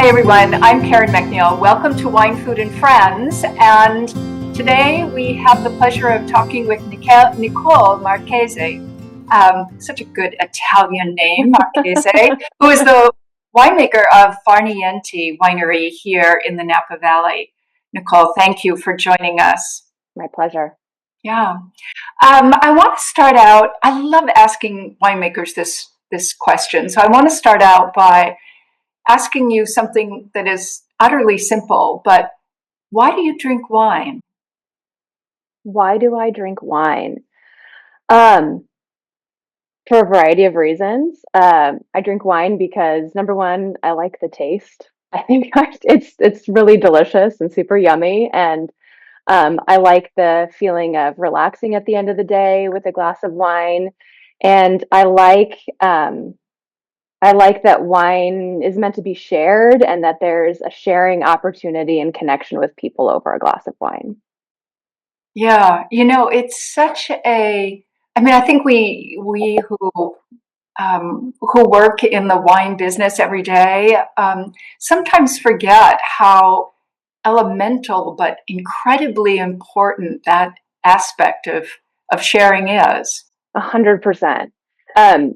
Hi, everyone. I'm Karen MacNeil. Welcome to Wine, Food, and Friends. And today we have the pleasure of talking with Nicole Marchesi, such a good Italian name, Marchesi, who is the winemaker of Far Niente winery here in the Napa Valley. Nicole, thank you for joining us. My pleasure. Yeah. I want to start out, I love asking winemakers this question. So I want to start out by asking you something that is utterly simple, but why do you drink wine? Why do I drink wine? Um, for a variety of reasons. I drink wine because number one, I like the taste. I think it's really delicious and super yummy, and I like the feeling of relaxing at the end of the day with a glass of wine, and I like that wine is meant to be shared, and that there's a sharing opportunity and connection with people over a glass of wine. Yeah, it's such I mean, I think we who work in the wine business every day sometimes forget how elemental but incredibly important that aspect of sharing is. 100%. Um,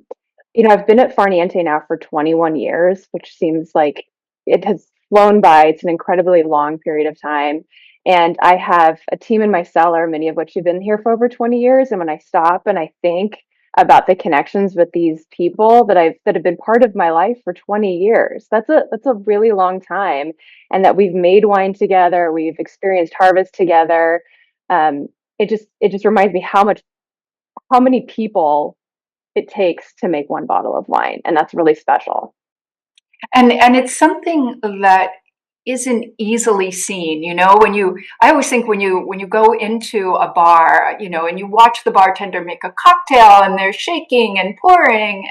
I've been at Far Niente now for 21 years, which seems like it has flown by. It's an incredibly long period of time. And I have a team in my cellar, many of which have been here for over 20 years. And when I stop and I think about the connections with these people that have been part of my life for 20 years, that's a really long time. And that we've made wine together, we've experienced harvest together. Um, it just reminds me how many people it takes to make one bottle of wine, and that's really special. And it's something that isn't easily seen, when you I always think when you go into a bar, and you watch the bartender make a cocktail and they're shaking and pouring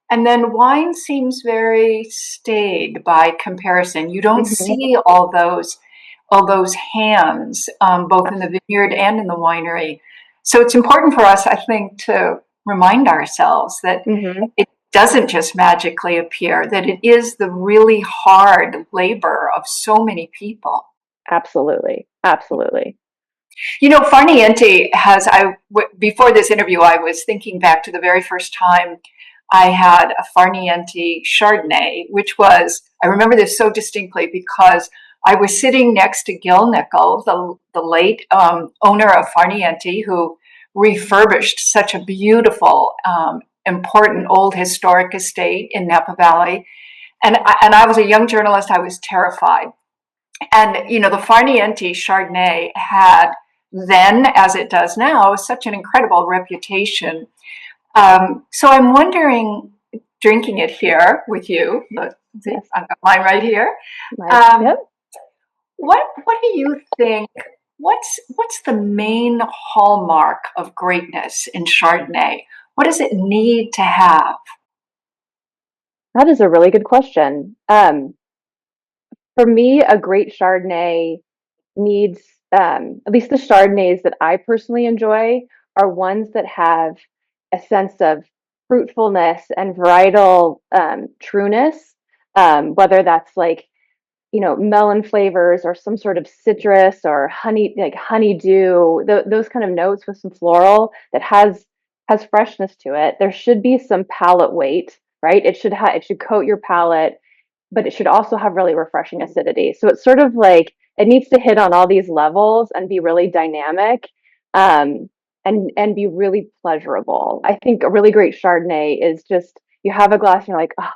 and then wine seems very staid by comparison. You don't Hmm. see all those hands, both in the vineyard and in the winery. So it's important for us, I think, to remind ourselves that Hmm. it doesn't just magically appear, that it is the really hard labor of so many people. Absolutely, absolutely. Far Niente before this interview, I was thinking back to the very first time I had a Far Niente Chardonnay, I remember this so distinctly because I was sitting next to Gil Nickel, the late owner of Far Niente, who refurbished such a beautiful, important old historic estate in Napa Valley. And I was a young journalist. I was terrified. And, the Far Niente Chardonnay had then, as it does now, such an incredible reputation. So I'm wondering, drinking it here with you, see, Yes. I've got mine right here. Yep. Um, what do you think? What's the main hallmark of greatness in Chardonnay? What does it need to have? That is a really good question. For me, a great Chardonnay needs, at least the Chardonnays that I personally enjoy, are ones that have a sense of fruitfulness and varietal trueness, whether that's like melon flavors or some sort of citrus or honey, like honeydew, those kind of notes with some floral that has freshness to it. There should be some palate weight, right? It should coat your palate, but it should also have really refreshing acidity. So it's sort of like it needs to hit on all these levels and be really dynamic, um, and be really pleasurable. I think a really great Chardonnay is just you have a glass and you're like, oh,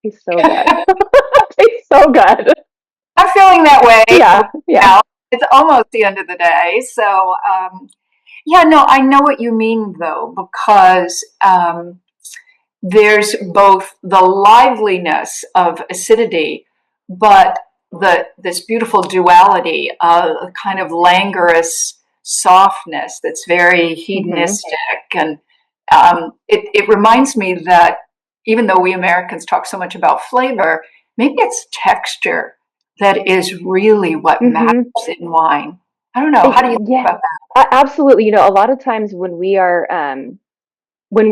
tastes so good. Tastes so good. I'm feeling that way Yeah, yeah. now. It's almost the end of the day. So, yeah, no, I know what you mean though, because there's both the liveliness of acidity, but this beautiful duality of a kind of languorous softness that's very Hmm. hedonistic. And it reminds me that even though we Americans talk so much about flavor, maybe it's texture that is really what matters Hmm. in wine. I don't know. How do you think Yeah, about absolutely. A lot of times when we're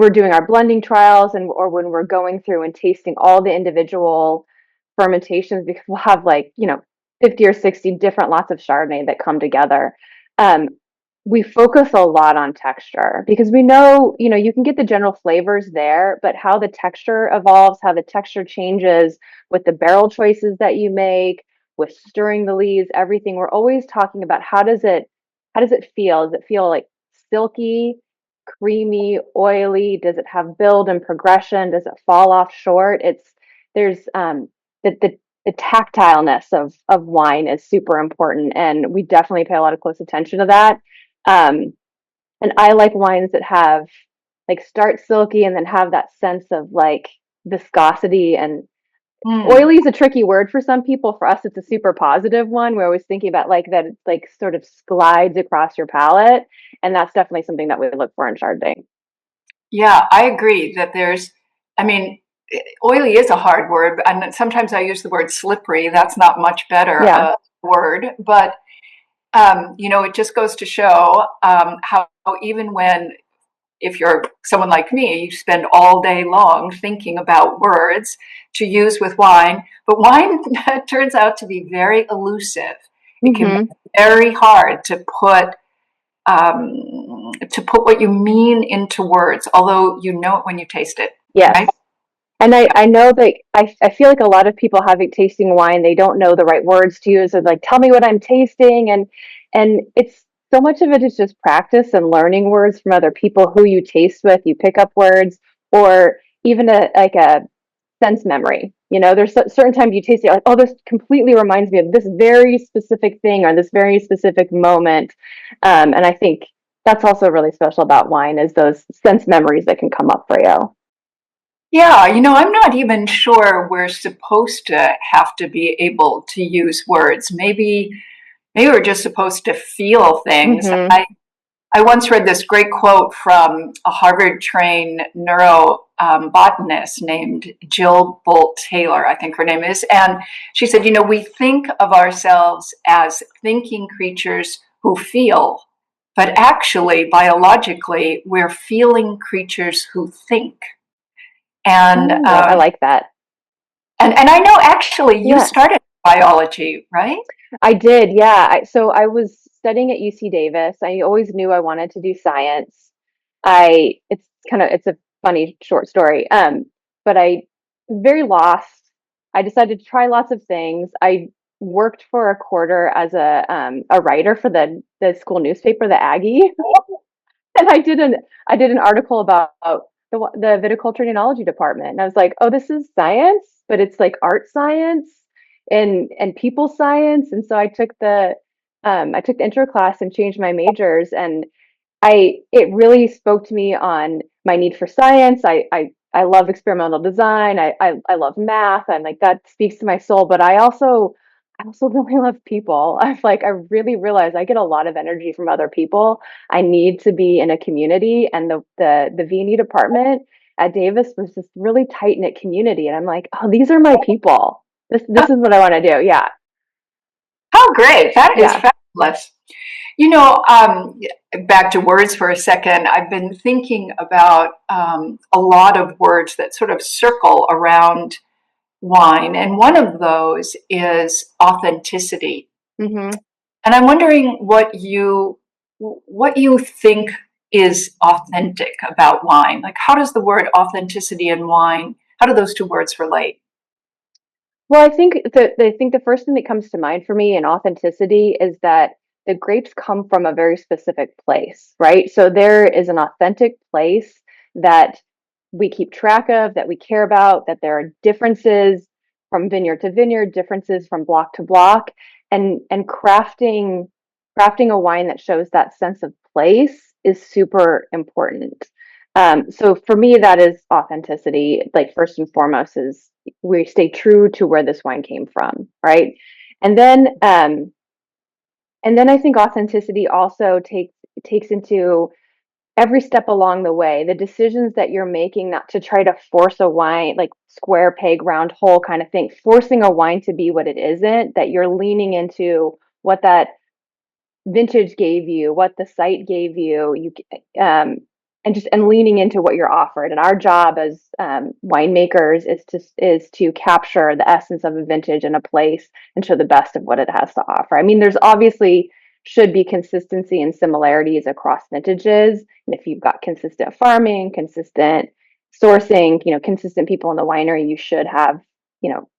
doing our blending trials, or when we're going through and tasting all the individual fermentations, because we'll have like, 50 or 60 different lots of Chardonnay that come together. Um, we focus a lot on texture because we know, you can get the general flavors there, but how the texture evolves, how the texture changes with the barrel choices that you make, with stirring the leaves, everything. We're always talking about how does it feel? Does it feel like silky, creamy, oily? Does it have build and progression? Does it fall off short? There's the the tactileness of wine is super important, and we definitely pay a lot of close attention to that. Um, and I like wines that have like start silky and then have that sense of like viscosity. And Mm. oily is a tricky word for some people. For us, it's a super positive one. We're always thinking about like that, it's like sort of glides across your palate, and that's definitely something that we look for in Chardonnay. Yeah, I agree that I mean, oily is a hard word, and sometimes I use the word slippery. That's not much better Yeah. word, but it just goes to show how even when if you're someone like me, you spend all day long thinking about words to use with wine, but wine turns out to be very elusive. It can be Hmm. very hard to put what you mean into words, although you know it when you taste it, Yes. right? And I know that I feel like a lot of people having tasting wine, they don't know the right words to use, or like, tell me what I'm tasting. And it's so much of it is just practice and learning words from other people who you taste with. You pick up words, or even a sense memory. There's certain times you taste it, like, oh, this completely reminds me of this very specific thing or this very specific moment. And I think that's also really special about wine, is those sense memories that can come up for you. Yeah, I'm not even sure we're supposed to have to be able to use words. Maybe we're just supposed to feel things. Hmm. I once read this great quote from a Harvard trained neuro botanist named Jill Bolt Taylor, I think her name is. And she said, we think of ourselves as thinking creatures who feel, but actually, biologically, we're feeling creatures who think. And Oh, I like that. and I know actually you Yeah, started biology, right? I did. Yeah. So I was studying at UC Davis. I always knew I wanted to do science. It's a funny short story. But I was very lost. I decided to try lots of things. I worked for a quarter as a writer for the school newspaper, the Aggie. And I did an article about the viticulture and enology department, and I was like, oh, this is science, but it's like art science and people science. And so I took the intro class and changed my majors, and it really spoke to me on my need for science. I love experimental design. I love math. I'm like, that speaks to my soul. But I also really love people. I really realize I get a lot of energy from other people. I need to be in a community, and the V&E department at Davis was this really tight knit community. And I'm like, oh, these are my people. This is what I want to do. Yeah. How great. That is Yeah. fabulous. You know, um, Back to words for a second. I've been thinking about a lot of words that sort of circle around wine, and one of those is authenticity. Hmm. And I'm wondering what you think is authentic about wine. Like, how does the word authenticity and wine? How do those two words relate? Well, I think the first thing that comes to mind for me in authenticity is that the grapes come from a very specific place, right? So there is an authentic place that we keep track of, that we care about, that there are differences from vineyard to vineyard, differences from block to block, and crafting a wine that shows that sense of place is super important. So for me, that is authenticity. Like, first and foremost, is we stay true to where this wine came from, right? And then um, and then I think authenticity also takes into every step along the way, the decisions that you're making, not to try to force a wine, like square peg round hole kind of thing, forcing a wine to be what it isn't, that you're leaning into what that vintage gave you, what the site gave you. and leaning into what you're offered. And our job as winemakers is to capture the essence of a vintage in a place and show the best of what it has to offer. I mean, there's obviously should be consistency and similarities across vintages. And if you've got consistent farming, consistent sourcing, consistent people in the winery, you should have,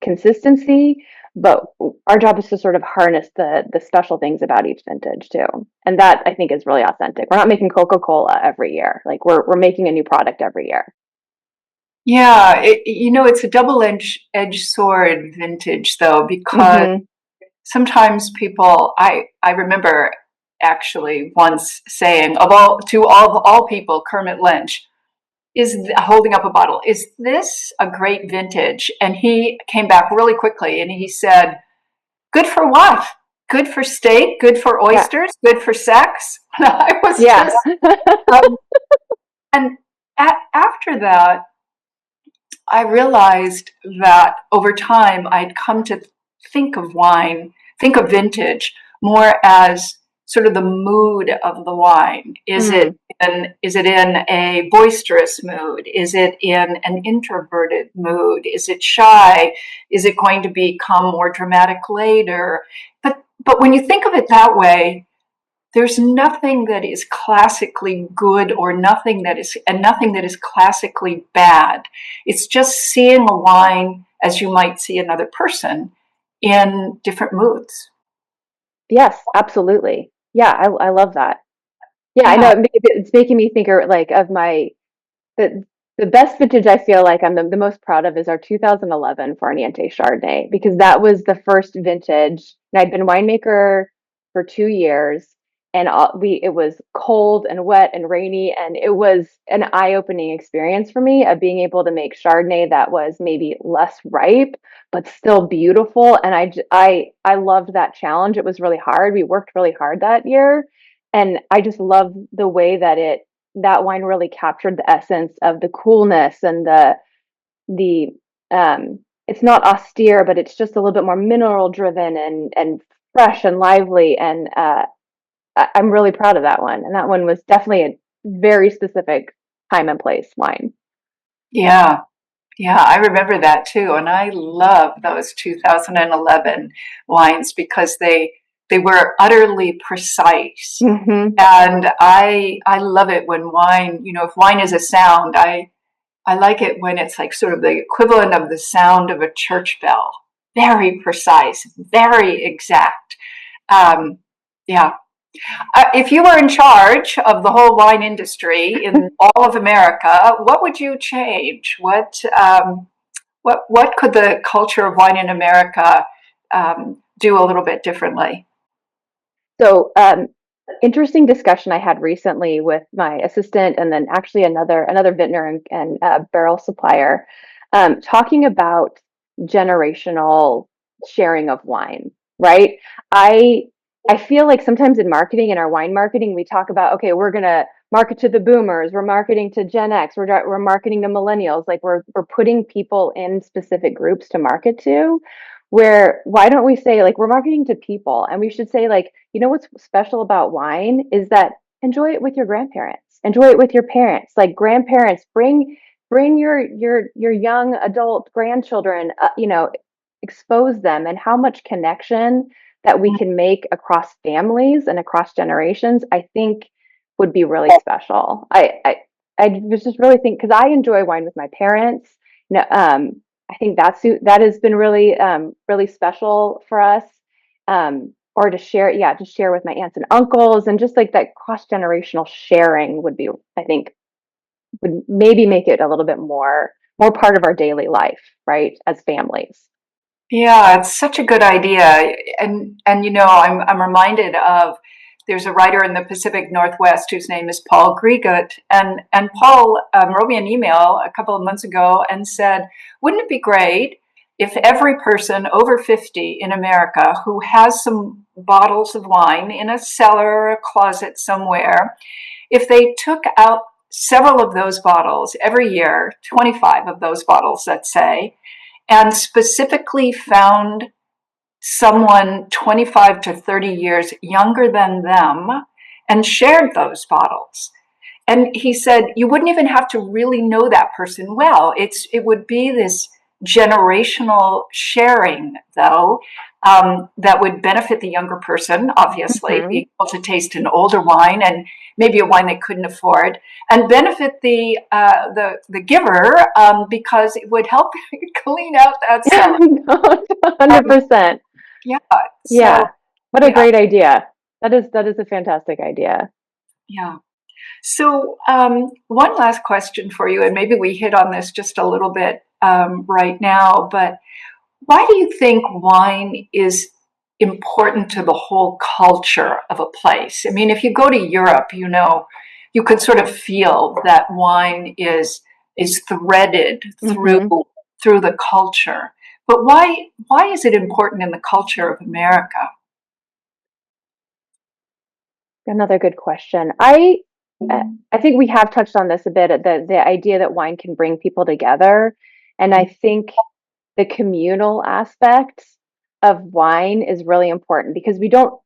consistency. But our job is to sort of harness the special things about each vintage too. And that I think is really authentic. We're not making Coca-Cola every year. Like we're making a new product every year. Yeah, it's a double-edged sword vintage though, because Hmm. sometimes people, I remember actually once saying of all people, Kermit Lynch holding up a bottle. Is this a great vintage? And he came back really quickly and he said, "Good for what? Good for steak? Good for Yeah. oysters? Good for sex?" I was Yeah. just, um, and after that, I realized that over time I'd come to think of wine, think of vintage more as sort of the mood of the wine. Mm. Is it in a boisterous mood? Is it in an introverted mood? Is it shy? Is it going to become more dramatic later? But when you think of it that way, there's nothing that is classically good or nothing that is classically bad. It's just seeing a wine as you might see another person in different moods. Yes, absolutely. Yeah, I love that. Yeah, I know Yeah. it's making me think like of the the best vintage I feel like I'm the most proud of is our 2011 Far Niente Chardonnay because that was the first vintage. And I'd been winemaker for 2 years, and it was cold and wet and rainy, and it was an eye-opening experience for me of being able to make Chardonnay that was maybe less ripe but still beautiful. And I loved that challenge. It was really hard. We worked really hard that year, and I just love the way that wine really captured the essence of the coolness and the it's not austere, but it's just a little bit more mineral driven and fresh and lively. And I'm really proud of that one. And that one was definitely a very specific time and place wine. Yeah. Yeah, I remember that too. And I love those 2011 wines because they were utterly precise. Hmm. And I love it when wine, if wine is a sound, I like it when it's like sort of the equivalent of the sound of a church bell. Very precise, very exact. Um, yeah. If you were in charge of the whole wine industry in all of America, what would you change? What could the culture of wine in America do a little bit differently? So, interesting discussion I had recently with my assistant, and then actually another vintner and barrel supplier, talking about generational sharing of wine. Right? I I feel like sometimes in marketing, in our wine marketing, we talk about okay, we're gonna market to the boomers, we're marketing to Gen X, we're marketing to millennials, like we're putting people in specific groups to market to. Where why don't we say like we're marketing to people, and we should say like what's special about wine is that enjoy it with your grandparents, enjoy it with your parents, like grandparents, bring your young adult grandchildren, expose them, and how much connection that we can make across families and across generations, I think would be really special. I was just really think because I enjoy wine with my parents. I think that has been really really special for us. Or to share, yeah, to share with my aunts and uncles, and just like that cross generational sharing would be, I think, would maybe make it a little bit more part of our daily life, right, as families. Yeah, it's such a good idea. And I'm reminded of there's a writer in the Pacific Northwest whose name is Paul Griegut, and Paul wrote me an email a couple of months ago and said, "Wouldn't it be great if every person over 50 in America who has some bottles of wine in a cellar or a closet somewhere, if they took out several of those bottles every year, 25 of those bottles, let's say, and specifically found someone 25 to 30 years younger than them and shared those bottles. And he said, you wouldn't even have to really know that person well. It would be this generational sharing, though, that would benefit the younger person, obviously, Hmm. being able to taste an older wine and maybe a wine they couldn't afford, and benefit the giver, because it would help clean out that cellar. No, Um, 100%. yeah. So Yeah. What a yeah, great idea. That is a fantastic idea. yeah. So, one last question for you, and maybe we hit on this just a little bit right now, but why do you think wine is important to the whole culture of a place? I mean, if you go to Europe, you could sort of feel that wine is threaded through Hmm. through the culture. But why is it important in the culture of America? Another good question. I think we have touched on this a bit, the idea that wine can bring people together. And I think the communal aspect of wine is really important because we don't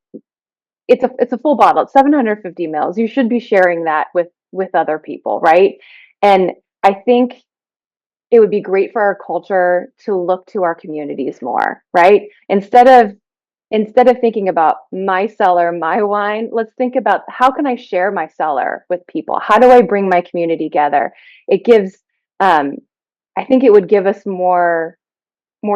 it's a full bottle. It's 750 mils. You should be sharing that with other people, right? And I think it would be great for our culture to look to our communities more, right? Instead of thinking about my cellar, my wine, let's think about how can I share my cellar with people? How do I bring my community together? It gives, um, I think it would give us more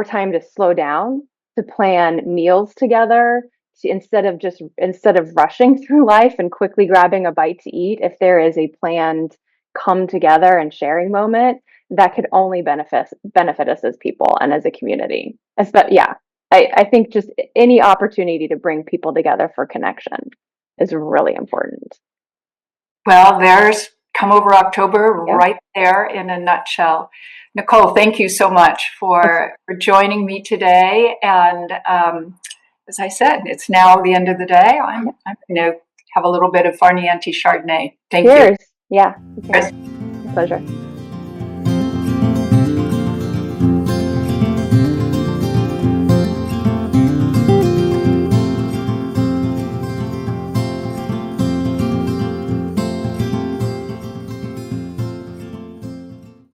time to slow down, to plan meals together, instead of rushing through life and quickly grabbing a bite to eat. If there is a planned come together and sharing moment, that could only benefit us as people and as a community. Yeah, I think just any opportunity to bring people together for connection is really important. Well, there's Come Over October Yep. right there in a nutshell. Nicole, thank you so much It's for joining me today. And as I said, it's now the end of the day. I'm going to have a little bit of Far Niente Chardonnay. Thank you. cheers. Yeah. Okay. My pleasure.